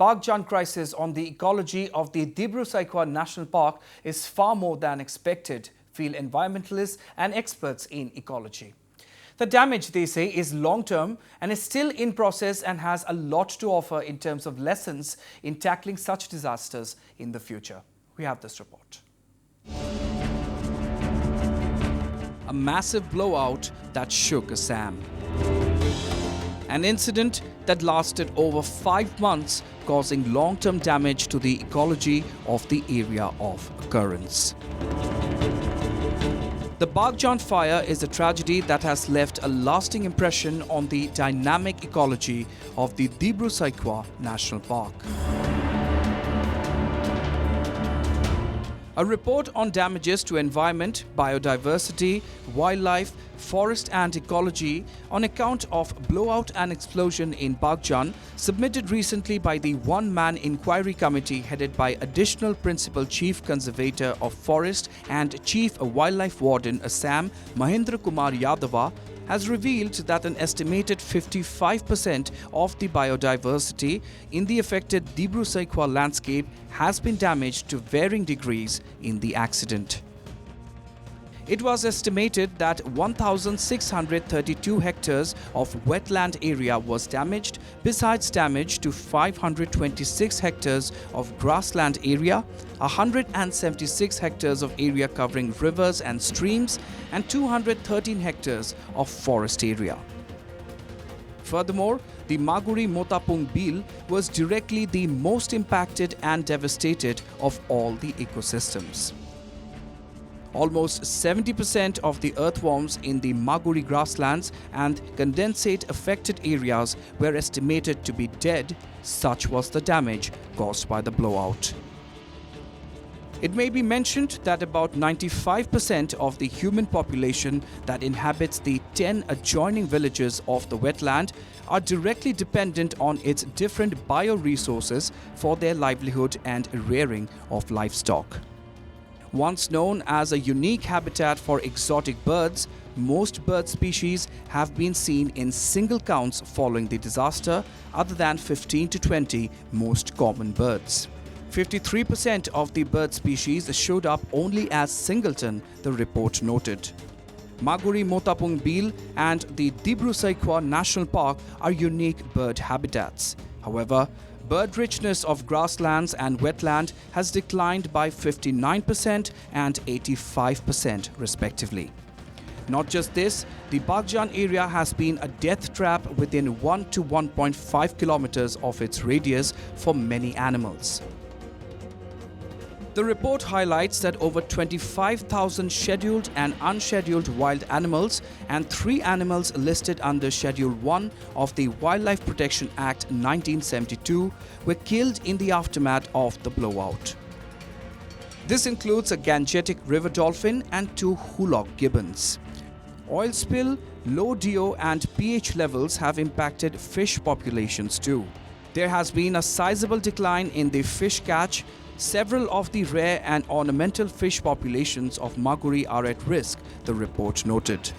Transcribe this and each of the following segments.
Baghjan crisis on the ecology of the Dibru-Saikhowa National Park is far more than expected, feel environmentalists and experts in ecology. The damage, they say, is long-term and is still in process and has a lot to offer in terms of lessons in tackling such disasters in the future. We have this report. A massive blowout that shook Assam. An incident that lasted over 5 months, causing long-term damage to the ecology of the area of occurrence. The Baghjan fire is a tragedy that has left a lasting impression on the dynamic ecology of the Dibru-Saikhowa National Park. A report on damages to environment, biodiversity, wildlife, forest and ecology on account of blowout and explosion in Baghjan, submitted recently by the one-man inquiry committee headed by Additional Principal Chief Conservator of Forest and Chief Wildlife Warden Assam, Mahendra Kumar Yadava, has revealed that an estimated 55% of the biodiversity in the affected Dibru-Saikhowa landscape has been damaged to varying degrees in the accident. It was estimated that 1,632 hectares of wetland area was damaged, besides damage to 526 hectares of grassland area, 176 hectares of area covering rivers and streams, and 213 hectares of forest area. Furthermore, the Maguri Motapung Bill was directly the most impacted and devastated of all the ecosystems. Almost 70% of the earthworms in the Maguri grasslands and condensate affected areas were estimated to be dead. Such was the damage caused by the blowout. It may be mentioned that about 95% of the human population that inhabits the 10 adjoining villages of the wetland are directly dependent on its different bioresources for their livelihood and rearing of livestock. Once known as a unique habitat for exotic birds, most bird species have been seen in single counts following the disaster, other than 15 to 20 most common birds. 53% of the bird species showed up only as singleton, the report noted. Maguri Motapung Bill and the Dibru-Saikhowa National Park are unique bird habitats. However, bird richness of grasslands and wetland has declined by 59% and 85% respectively. Not just this, the Baghjan area has been a death trap within 1 to 1.5 kilometers of its radius for many animals. The report highlights that over 25,000 scheduled and unscheduled wild animals and 3 animals listed under Schedule 1 of the Wildlife Protection Act 1972 were killed in the aftermath of the blowout. This includes a Gangetic river dolphin and 2 hoolock gibbons. Oil spill, low DO and pH levels have impacted fish populations too. There has been a sizable decline in the fish catch. Several of the rare and ornamental fish populations of Maguri are at risk, the report noted.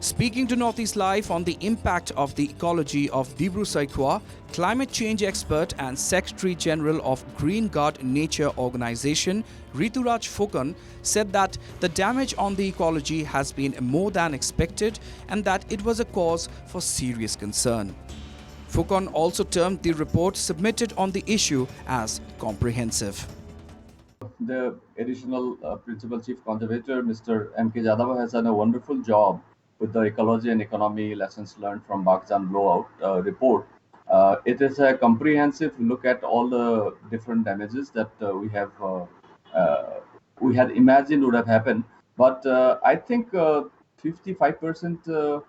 Speaking to Northeast Live on the impact of the ecology of Dibru-Saikhowa, climate change expert and Secretary General of Green Guard Nature Organization, Rituraj Phukan, said that the damage on the ecology has been more than expected and that it was a cause for serious concern. Phukan also termed the report submitted on the issue as comprehensive. The additional Principal Chief Conservator, Mr. M.K. Jadava, has done a wonderful job with the ecology and economy lessons learned from Baghjan blowout report. It is a comprehensive look at all the different damages that we had imagined would have happened. But I think 55%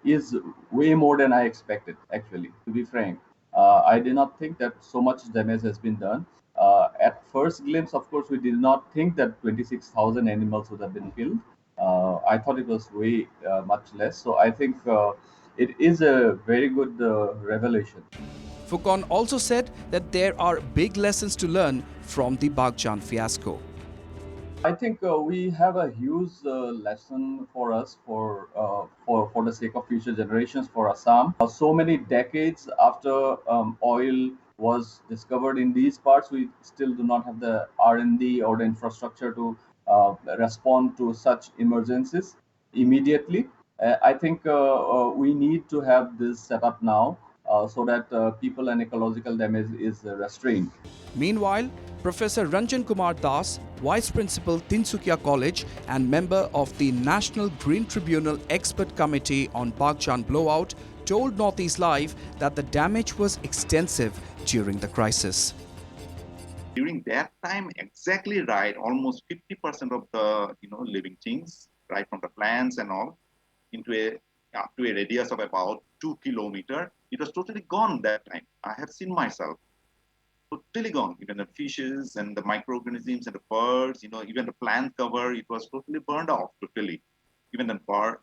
is way more than I expected, actually, to be frank. I did not think that so much damage has been done. At first glimpse, of course, we did not think that 26,000 animals would have been killed. I thought it was way much less. So I think it is a very good revelation. Phukan also said that there are big lessons to learn from the Baghjan fiasco. I think we have a huge lesson for us for the sake of future generations for Assam. So many decades after oil was discovered in these parts, we still do not have the R&D or the infrastructure to respond to such emergencies immediately. I think we need to have this set up now so that people and ecological damage is restrained. Meanwhile, Professor Ranjan Kumar Das, Vice Principal Tinsukia College and member of the National Green Tribunal Expert Committee on Baghjan Blowout, told Northeast Live that the damage was extensive during the crisis. During that time, exactly right, almost 50% of the living things, right from the plants and all, into up to a radius of about 2 kilometers, it was totally gone that time. I have seen myself. Totally gone. Even the fishes and the microorganisms and the birds, even the plant cover, it was totally burned off totally. Even the bird,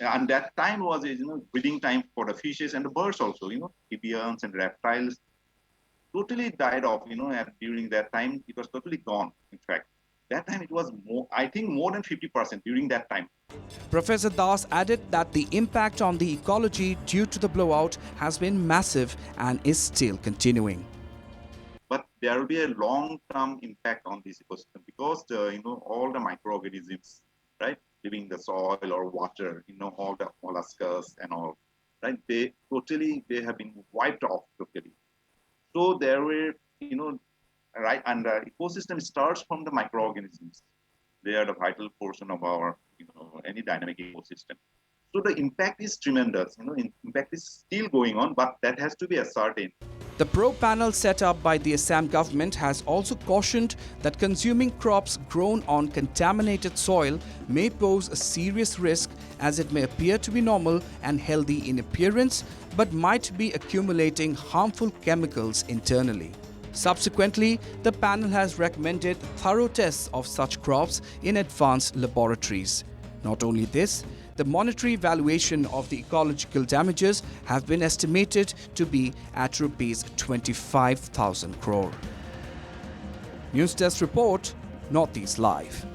and that time was breeding time for the fishes and the birds also. Amphibians and reptiles totally died off. During that time, it was totally gone. In fact, that time it was more. I think more than 50% during that time. Professor Das added that the impact on the ecology due to the blowout has been massive and is still continuing. But there will be a long-term impact on this ecosystem because all the microorganisms, right, living in the soil or water, all the mollusks and all, right, they have been wiped off totally. So there were, right, and the ecosystem starts from the microorganisms. They are the vital portion of our, any dynamic ecosystem. So the impact is tremendous. Impact is still going on, but that has to be ascertained. The probe panel set up by the Assam government has also cautioned that consuming crops grown on contaminated soil may pose a serious risk, as it may appear to be normal and healthy in appearance but might be accumulating harmful chemicals internally. Subsequently, the panel has recommended thorough tests of such crops in advanced laboratories. Not only this, the monetary valuation of the ecological damages have been estimated to be at Rs 25,000 crore. News Desk Report, Northeast Live.